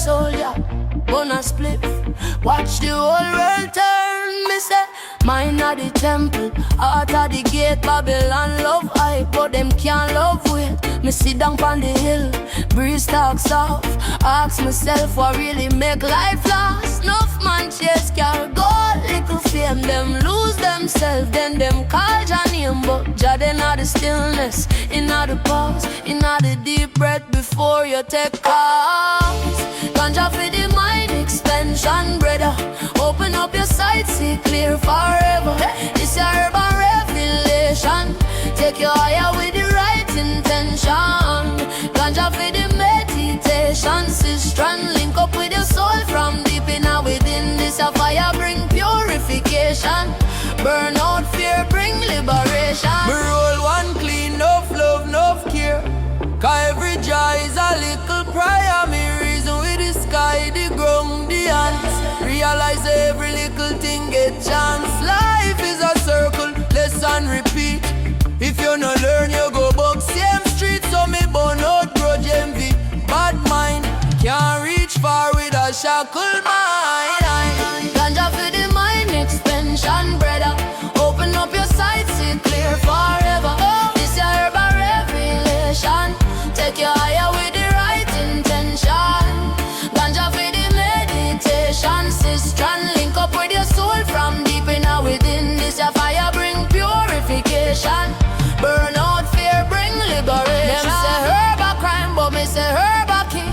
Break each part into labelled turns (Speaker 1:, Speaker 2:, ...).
Speaker 1: soldier, gonna split. Watch the whole world turn, me say. Mine are the temple, heart of the gate. Babylon love hype, but them can't love weight. Me sit down on the hill, breeze talk soft. Ask myself what really make life last. Enough man chase car gold, little fame. Them lose themselves, then them call Jah name. But Jah then are the stillness, in the pause, in the deep breath before you take off. Ganja for the mind expansion, brother. Open up your sight, see clear forever. This your urban revelation. Take your higher with the right intention. Ganja for the meditation, sister. Link up with your soul from deep in and within. This a fire bring purification. Burn out fear, bring liberation.
Speaker 2: Me roll one clean, enough love, enough care. Cause every joy is a little prayer. Me reason with the sky, the ground, the ants. Realize every little thing get chance. Life is a circle, lesson repeat. If you no learn, you go back same street. So me burn out grudge envy. Bad mind can't reach far with a shackled mind.
Speaker 1: Ganja for the mind expansion, brother. Open up your sight, see clear forever. This your urban revelation. Take your higher with the right intention. Ganja for the meditation, sister. Link up with your soul from deep in and within. This your fire bring purification. Burn out fear, bring liberation. Them say herb a crime, but me say herb a key.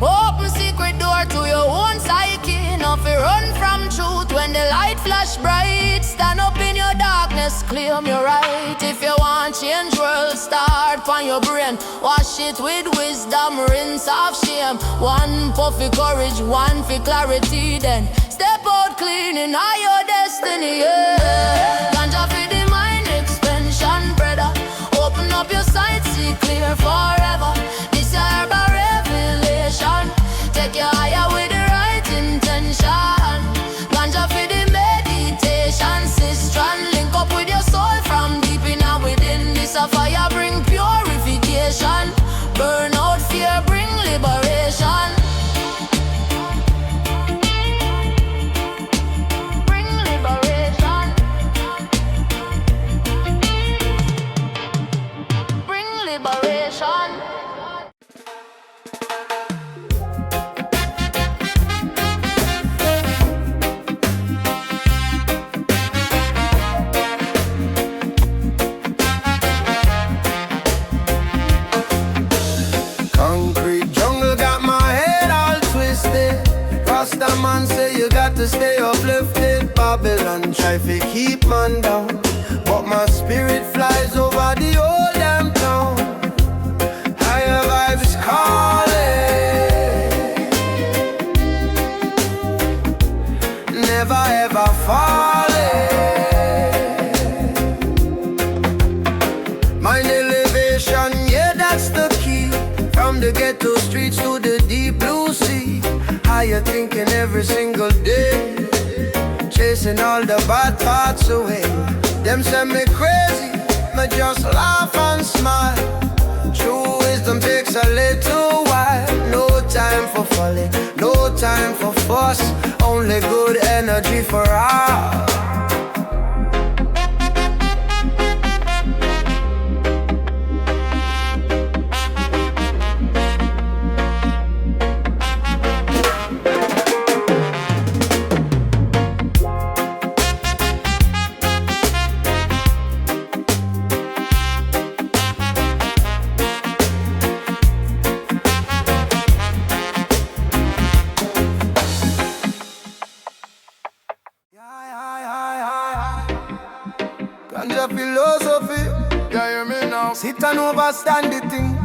Speaker 1: Open secret door to your own psyche. Now fi run from truth when the light flash bright. Stand up in your darkness, claim your right. If you want change world, start from your brain. Wash it with wisdom, rinse off shame. One puffy courage, one for clarity. Then step out clean in all your destiny, yeah. Ganja for the mind expansion, brother. Open up your sight, see clear forever. This your urban revelation. Take your higher with the right intention. Ganja for the meditation, sister. Link up with your soul from deep in and within. This a fire bring purification. Burn out fear, bring liberation. Bring liberation. Bring liberation.
Speaker 3: Concrete jungle got my head all twisted. Rasta man say you got to stay uplifted. Babylon try to keep man down, but my spirit flies over the whole damn town. Higher vibes calling, never ever falling. Mind elevation, yeah, that's the key. From the ghetto streets to the deep blue sea. Higher thinking every single day, chasing all the bad thoughts away. Them say me crazy, me just laugh and smile. True wisdom takes a little while. No time for folly, no time for fuss. Only good energy for all. Ganja philosophy, yeah, hear me now. Sit and overstand the thing.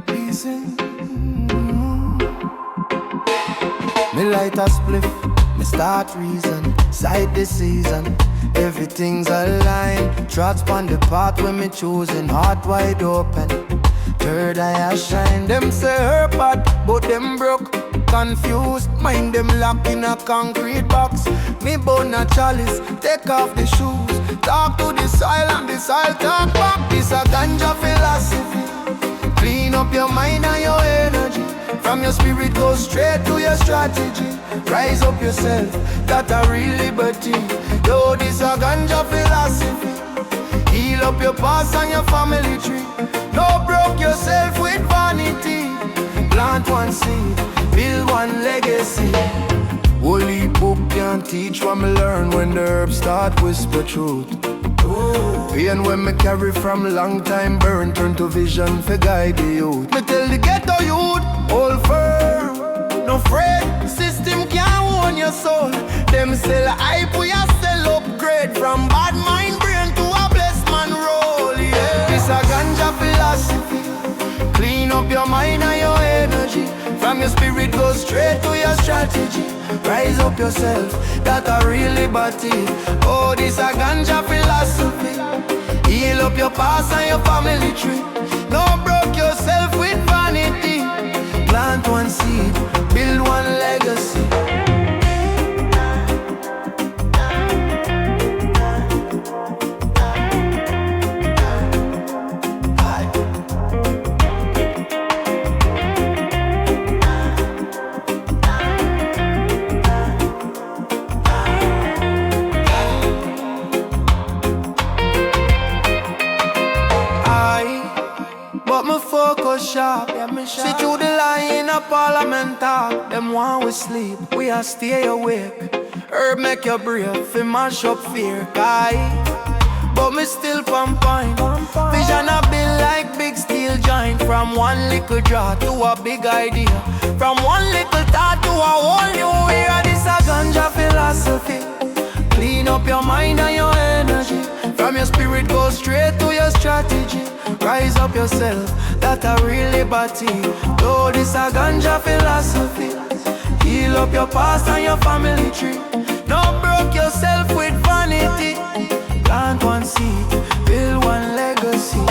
Speaker 3: Listen. Me light a spliff, me start reason. Sight the season, everything's aligned. Tracks on the path when me choosing, heart wide open. Third eye a shine. Them say her bad, but them broke. Confused, mind them locked in a concrete box. Me bone a chalice, take off the shoes. Talk to the soil and the soil talk back. This a ganja philosophy. Clean up your mind and your energy. From your spirit go straight to your strategy. Rise up yourself, that a real liberty. Yo, this a ganja philosophy. Heal up your past and your family tree. No broke yourself with vanity. Plant one seed, build one legacy. Holy book can't teach what me learn when the herbs start whisper truth. Pain when me carry from long time burn turn to vision for guide the youth. Me tell the ghetto youth, hold firm, no fret, system can't own your soul. Them sell hype, we a sell upgrade. From bad mind brain to a blessed man roll, yeah. This a ganja philosophy. Clean up your mind and your energy. From your spirit go straight to your strategy. Rise up yourself, that a real liberty. Oh, this a ganja philosophy. Heal up your past and your family tree. Don't broke yourself with vanity. Plant one seed, build one legacy. Sharp. See through the line in a parliament talk. Them want we sleep, we a stay awake. Herb make your brave, fi mash up fear. But me still pump point. Vision a build like big steel giant. From one little draw to a big idea. From one little thought to a whole new era. This a ganja philosophy. Clean up your mind and your energy. From your spirit go straight to your strategy. Rise up yourself, that a real liberty. Though this a ganja philosophy. Heal up your past and your family tree. Don't broke yourself with vanity. Plant one seed, build one legacy.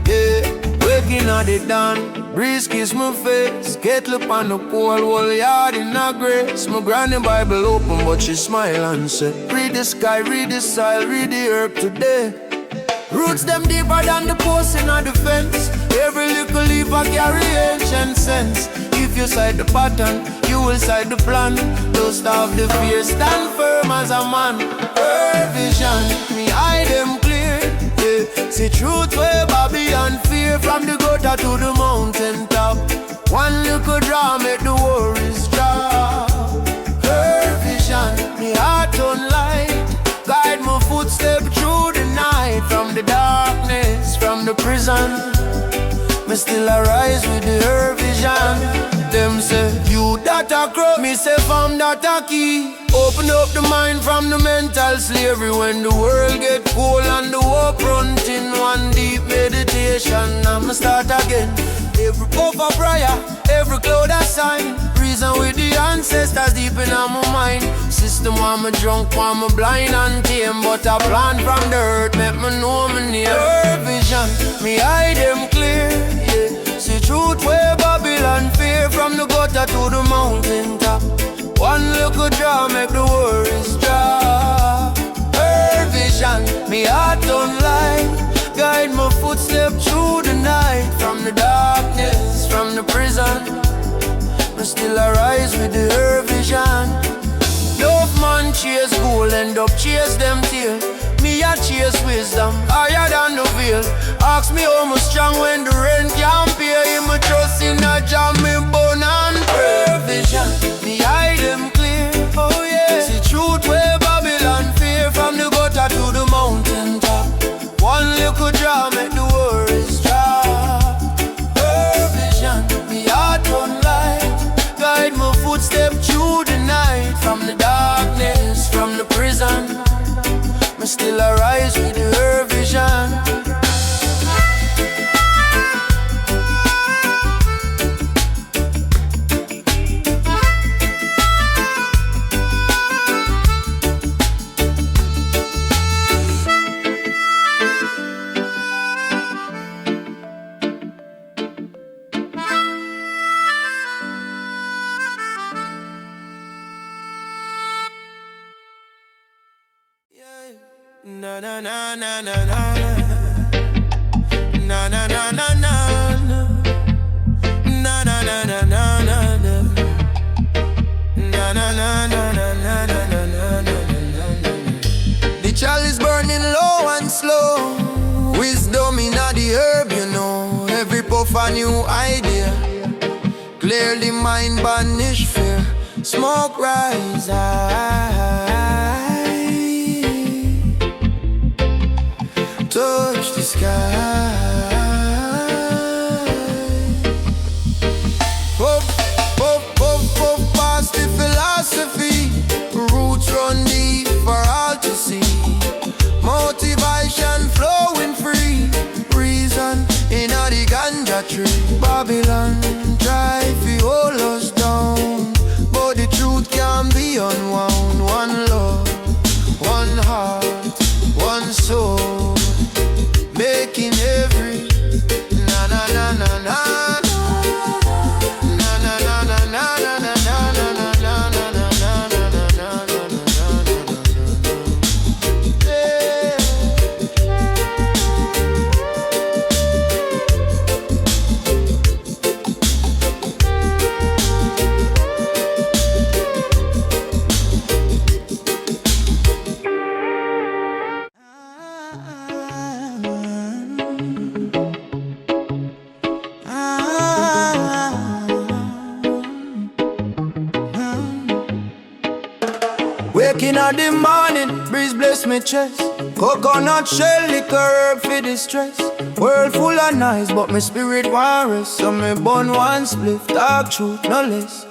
Speaker 3: Yeah. Waking at the dawn, breeze kiss my face. Kettle up on the pole, whole yard in a grace. My granny Bible open, but she smile and say, read the sky, read the soil, read the herb today. Roots them deeper than the post in the fence. Every little leaf I carry ancient sense. If you side the pattern, you will side the plan. Don't stop the fear, stand firm as a man. Her vision, me eye them clear. Yeah. See truth where Babylon fear. From the gutter to the mountain top. One little draw make the worries drop. Her vision, me heart on light. Guide my footstep through the night. From the darkness, from the prison, me still arise with the her vision. Them say, you that a crow, me say, fam that a key. Open up the mind from the mental slavery. When the world get cold and the hope run in one deep meditation, I'ma start again. Every puff of prayer, every cloud a sign. Reason with the ancestors deep in my mind. System want me drunk, want me blind and tame. But a plan from the earth make me know me name. Her vision, me eye them clear, yeah. See truth where Babylon fear. From the gutter to the mountain top. One little draw make the worries drop. Her vision, me heart on light. Guide my footstep through the night. From the darkness, from the prison, I still arise with the her vision. Love man chase gold, end up chase them tail. Me a chase wisdom, higher than the veil. Ask me how much strong when the rent can't pay. Me trust in a jam, me born and pray. Vision, me eye them clear, oh yeah. See truth where Babylon fear. From the gutter to the mountain top. One little draw make the worries drop. Her vision, me heart on light. Guide my footstep through the night. From the darkness, from the prison, me still arise with her vision. na na na na na na na na na na na na na na na the chalice burning low and slow. Wisdom in the herb, you know. Every puff a new idea. Clear the mind, banish fear. Smoke rise high. Touch the sky. Puff, puff, puff, puff past the philosophy. Roots run deep for all to see. Motivation flowing free. Reason in the ganja tree. Babylon try to hold us down, but the truth can be unwound. One love, one heart, one soul, making every na na na na na. Waking in the morning, breeze bless me chest. Coconut shell, liquor herb for the stress. World full of nice, but my spirit want rest. So me burn one spliff, talk truth, no less.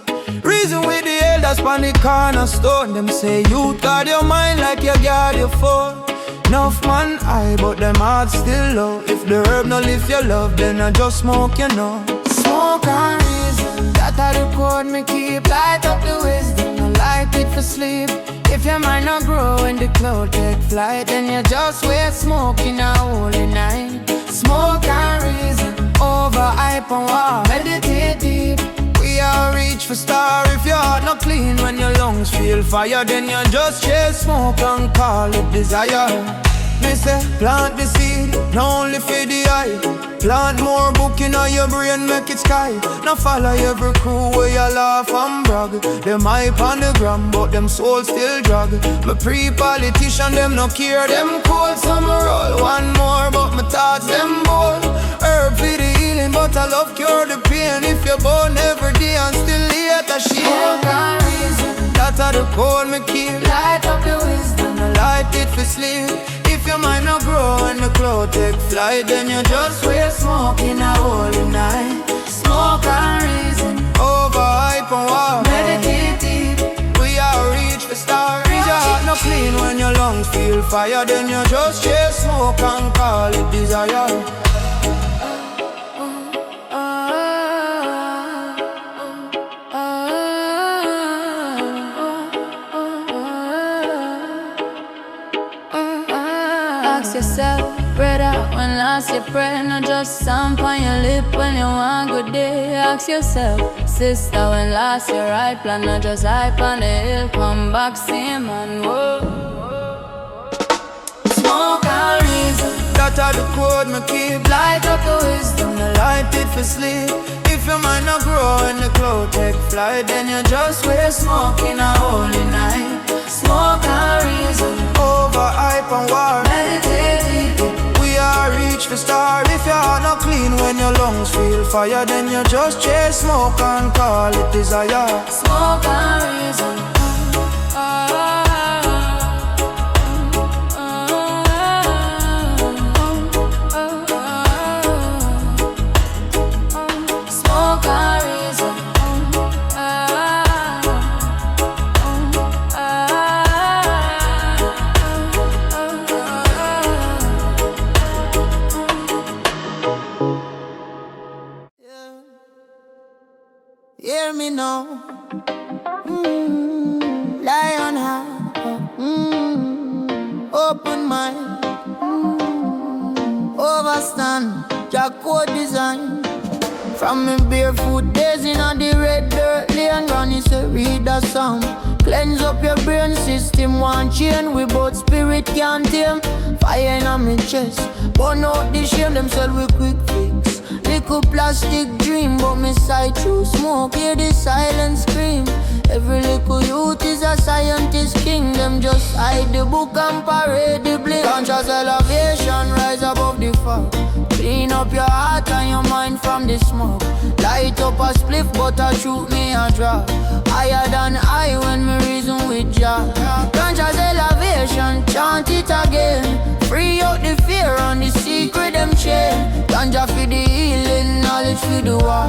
Speaker 3: Reason with the elders pan the corner stone. Them say you guard your mind like you guard your phone. Enough man high, but them heart still low. If the herb no lift your love, then I just smoke, you know. Smoke and reason, that I the code me keep. Light up the wisdom, no light it for sleep. If your mind not grow when the cloud take flight, then you just wear smoke in a holy night. Smoke and reason, over hype and war, meditate deep. We all reach for star. If your heart not clean when your lungs feel fire, then you just chase smoke and call it desire. Me say plant the seed, not only for the eye. Plant more book in your brain, make it sky. Now follow every crew where you laugh and brag. Them hype on the gram, but them soul still drag. My pre-politician, them no care, them cold. Some roll one more, but my thoughts them bold. Herb for the healing, but I love cure the pain. If you're born every day and still hate a shame. That's how the code me keep. Light up the wisdom, I light it for sleep. If your mind not grow and the cloud take flight, then you just wear smoke in a holy night. Smoke and reason, over hype and war, meditate deep. We are reach for star. Reach your heart not clean when your lungs feel fire, then you just chase smoke and call it desire.
Speaker 1: Ask yourself, brother, when last you pray, not just stamp on your lip when you want good day. Ask yourself, sister, when last you right plan, not just hype on the hill, come back same and whoa. Smoke and reason,
Speaker 3: That are the code me keep.
Speaker 1: light up the wisdom,
Speaker 3: I light it for sleep. If your mind not grow and the cloud take flight, then you just wear smoke in a holy night.
Speaker 1: smoke and reason,
Speaker 3: Over hype and war,
Speaker 1: meditate.
Speaker 3: we are reach for star. If your heart not clean when your lungs feel fire, then you just chase smoke and call it desire.
Speaker 1: Smoke and reason. Smoke and reason.
Speaker 3: Hear me now, lion heart, open mind, overstand, Jaco design. From me barefoot days in the red dirt lane, Granny say read a psalm. Cleanse up your brain system, one chain we both spirit can't tame. Fire in my chest, burn out the shame, them sell we quick fix. Little plastic dream, but me sight through smoke, hear the silent scream. Every little youth is a scientist king. Them just hide the book and parade the bling. Conscious elevation, rise above the fog. Clean up your heart and your mind from the smoke. Light up a spliff, but I shoot me a drop. Higher than I when me reason with Jah. Conscious elevation, chant it again. Free out the fear and the secret them chain. Ganja for the healing, knowledge for the war.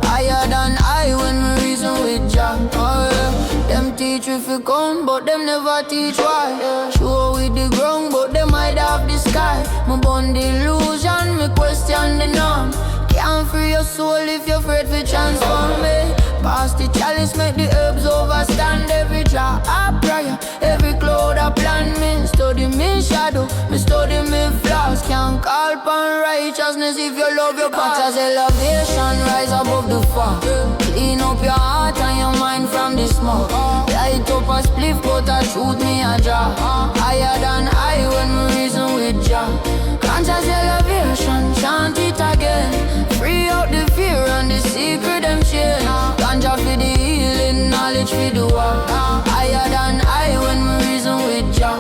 Speaker 3: Higher than I when me reason with Jah. Oh, yeah. Them teach if you come, but them never teach why. Yeah. Show with the ground, but them hide off the sky. Me burn the illusion, me question the norm. Can't free your soul if you're afraid to transform me. Pass the chalice, make the herbs overstand every jar. I prayer, every cloud I plan me. Study me shadow, me study me flaws. Can't call upon righteousness if you love your past. As elevation, rise above the fog. Clean up your heart and your mind from the smoke. Light up a spliff, but I shoot me a jar. Higher than I when me reason with Jah. Conscious elevation, chant it again. Free out the fear and the secret them chain. Ganja for the healing, knowledge for the war. Higher than I when me reason with Jah.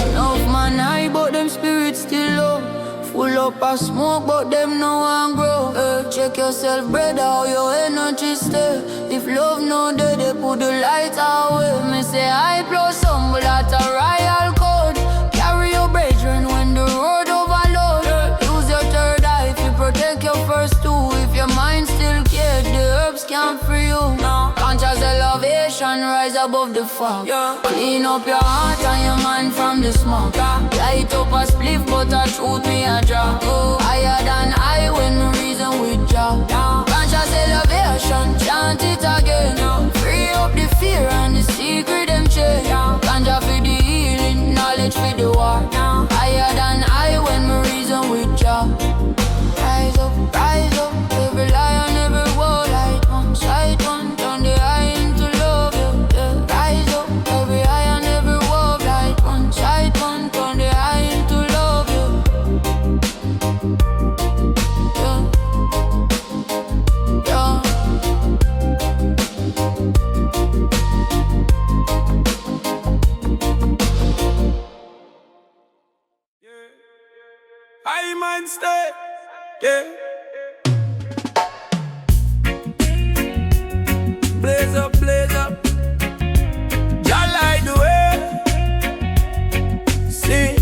Speaker 3: Enough man high, but them spirits still low. Full up of smoke, but them no one grow. Check yourself, brother, how your energy stay. If love no day, they put the light away. Me say I plus some, but that's a royal code. Carry your brethren when the road overload. Use your third eye if you protect your first two. If your mind still cares, the herbs can't free you. Conscious elevation, rise above the fog. Clean up your heart and your mind from the smoke. Light up a spliff, but I shoot me a drop. Higher than I when me reason with Jah. Conscious elevation, chant it again. Free up the fear and the secret them chain. Ganja for the healing, knowledge for the war. Higher than I when me reason with Jah. Rise up, every lion, every wall. Light one, sight one, turn the eye into love. Yeah. Rise up, every eye and every wall. Light one, sight one, turn the eye into love.
Speaker 2: I mind stay, yeah. Blaze up, y'all light the way. See,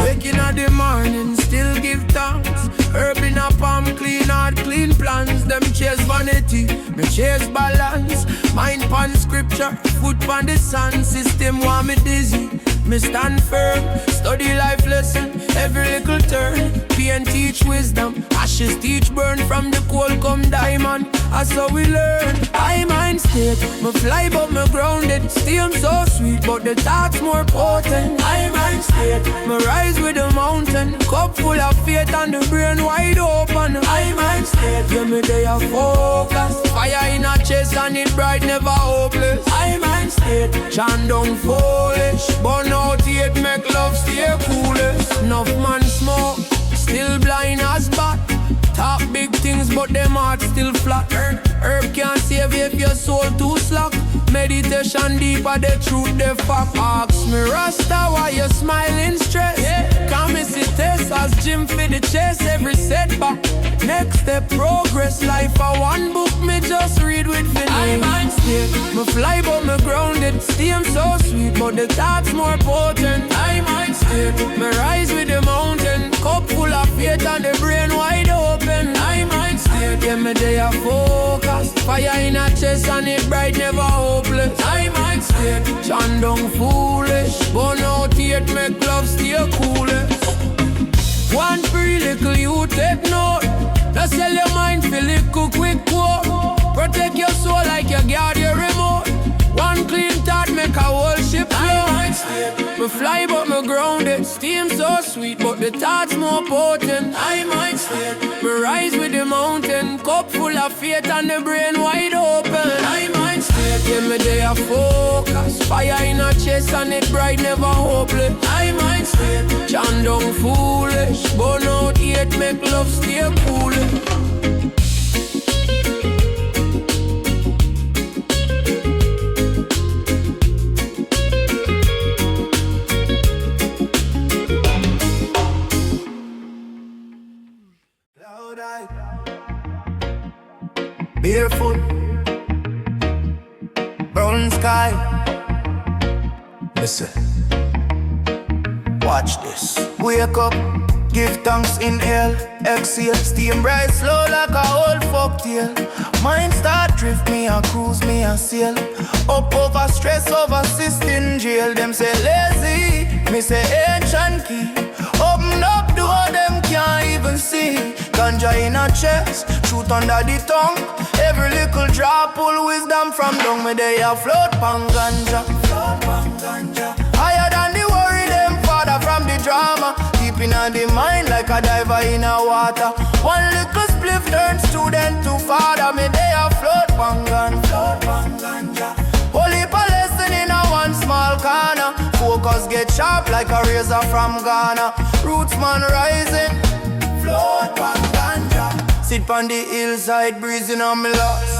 Speaker 2: waking up the morning, still give thanks. Herb in a palm, clean heart, clean plans. Them chase vanity, me chase balance. Mind pan scripture, foot pan the sun. System want me dizzy, me stand firm. Study life lesson, every little turn. Pain teach wisdom, ashes teach burn. From the coal come diamond, that's how we learn. I mind state, me fly but me grounded. Steam so sweet, but the thought's more potent. I mind state, me rise with the mountain. Cup full of faith and the brain wide open. I mind state, yeah me they are focused. Fire in a chest and it bright, never hopeless. I mind state, chant down foolish. Burn out yet make love stay coolest. Enough man smoke, still blind as bat. Talk big things but them heart still flat. Herb can't save you if your soul too slack. Meditation deeper, the truth, the fact. Ask me Rasta why you smiling stress. Come me see test as gym for the chest. Every setback, next step progress. Life a one book, me just read with feeling. I mind state, me fly but me grounded. Steam so sweet but the thought's more potent. I mind state, me rise with the mountain. Cup full of faith and the brain wide open. I mind state, yeah me they are focused. Fire in a chest and it bright, never hopeless. I mind state, chant down foolish. Burn out yet make love stay coolest. One free little you take note. Just sell your mind for little quick quote. Protect your soul like you guard your remote. One clean thought make a whole ship float. Me fly but me grounded. Steam so sweet but the thought's more potent. I mind state, me rise with the mountain. Cup full of faith and the brain wide open. I mind state, Yeah, me day a focus. Fire in a chest and it bright, never hopeless. I mind straight, chant down foolish. Burn out hate, make love stay cool.
Speaker 3: Barefoot, brown sky. Listen, watch this. Wake up, give thanks, inhale, exhale. Steam bright slow like a old folktale. Mind start drift, me a cruise, me a sail. Up over stress, over system jail. Them say lazy, me say ancient key. Open up door, them can't even see. Ganja in a chest, truth under the tongue. Every little drop pull wisdom from down. Me they a float pan ganja. Higher than the worry, them father from the drama. Deep in the mind like a diver in a water. One little spliff turns student to father. Me they a float pan ganja. Whole heap of lesson in a one small corner. Focus get sharp like a razor from Ghana. Roots man rising, float pan ganja. Sit on the hillside, breezing on me loss.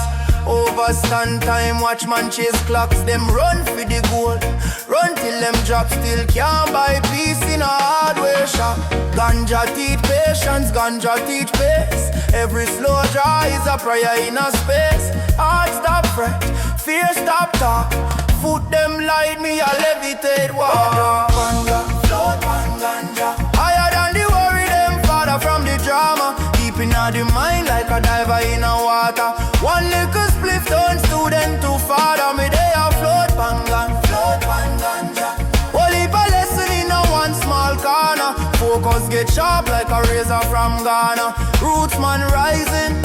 Speaker 3: Overstand time, watch man chase clocks. Them run for the goal, run till them drop. Still can't buy peace in a hardware shop. Ganja teach patience, ganja teach pace. Every slow draw is a prayer in a space. Heart stop fret, fear stop talk. Foot them light, me a levitate. Wow. Float pan ganja. Higher than the worry, them father from the drama. In the mind like a diver in a water. One little spliff turn student to father. Me they a float pan ganja. Whole heap of lesson in a one small corner. Focus get sharp like a razor from Ghana. Roots man rising,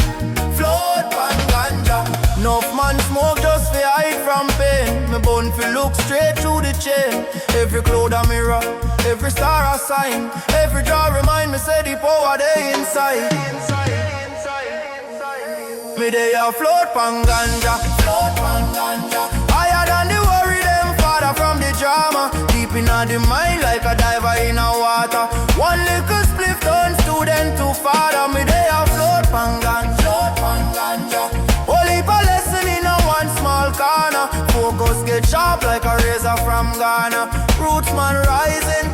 Speaker 3: float pan ganja. Enough man smoke just for hide from pain. Me bone fi look straight through the chain. Every cloud a mirror, every star a sign. Every draw remind me say the power they inside. Me they a float pan ganja. Higher than the worry, them father from the drama. Deep in the mind like a diver in a water. One little spliff turn student to father. Me they a float pan ganja. Whole heap of lesson in a one small corner. Focus get sharp like a razor from Ghana. Roots man rising,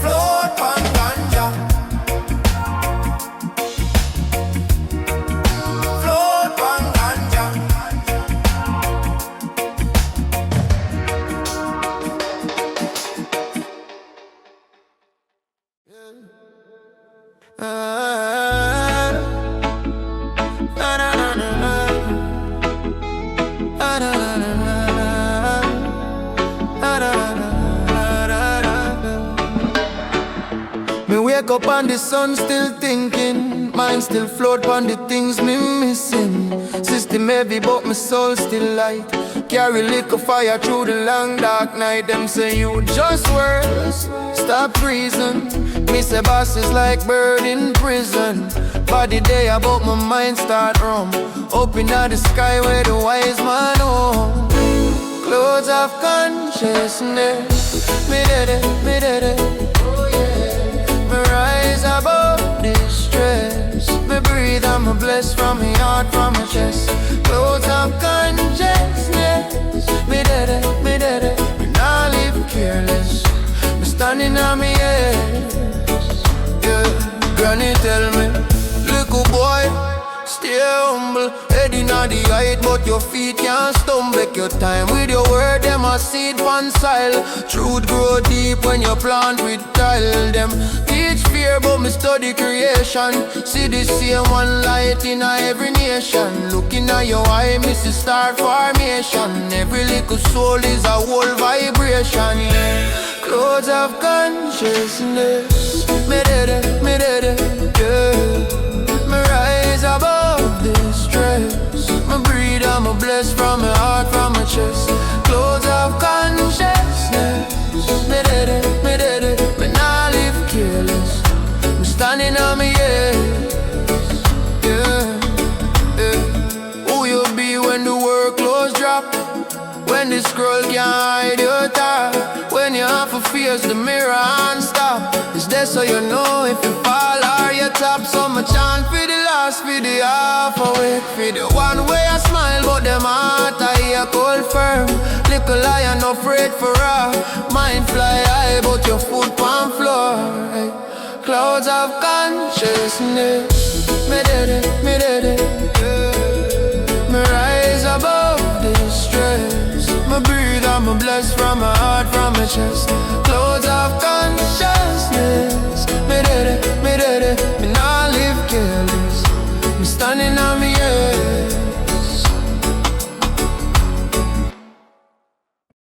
Speaker 3: float pan ganja. Float pan ganja. Me wake up and the sun still thinking. Mind still float on the things me missing. System heavy but my soul still light. Carry liquor fire through the long dark night. Them say you just words, stop reason. Me say boss is like bird in prison. Body day about my mind start rum. Up in the sky where the wise man home. Clothes of consciousness. Me did it, me did it. Oh yeah. Me rise above this stress. Me breathe and me bless from my heart, from my chest. Clothes of consciousness. Me did it, me did it. Me not live careless. Me standing on me head. Yeah, Granny tell me, little boy, stay humble. Head inna the height, but your feet can't stumble. Make your time with your word, them a seed pan soil. Truth grow deep when you plant with tile. Them teach fear, but me study creation. See the same one light in every nation. Looking at your eye, me see star formation. Every little soul is a whole vibration. Yeah. Clothes of consciousness. Me did it, yeah. Me rise above this stress. Me breathe and me bless from my heart, from my chest. Clothes of consciousness. Me did it, me not live careless. Me standing on me head. Yeah, yeah. Who you be when the workloads drop? scroll can't hide your thought. When you have to face the mirror and stop, it's there so you know if you fall or you top. So my chant for the last, for the half awake, for the one way I smile but them heart I hear cold firm. Little lion afraid for her, mind fly high but your foot on floor. Hey. Clouds of consciousness, me did it, me did it. Me rise above this stress. Me breathe and me bless from my heart, from my chest. Clouds of consciousness, me did it, me did it. Me not live careless, me standing on me head.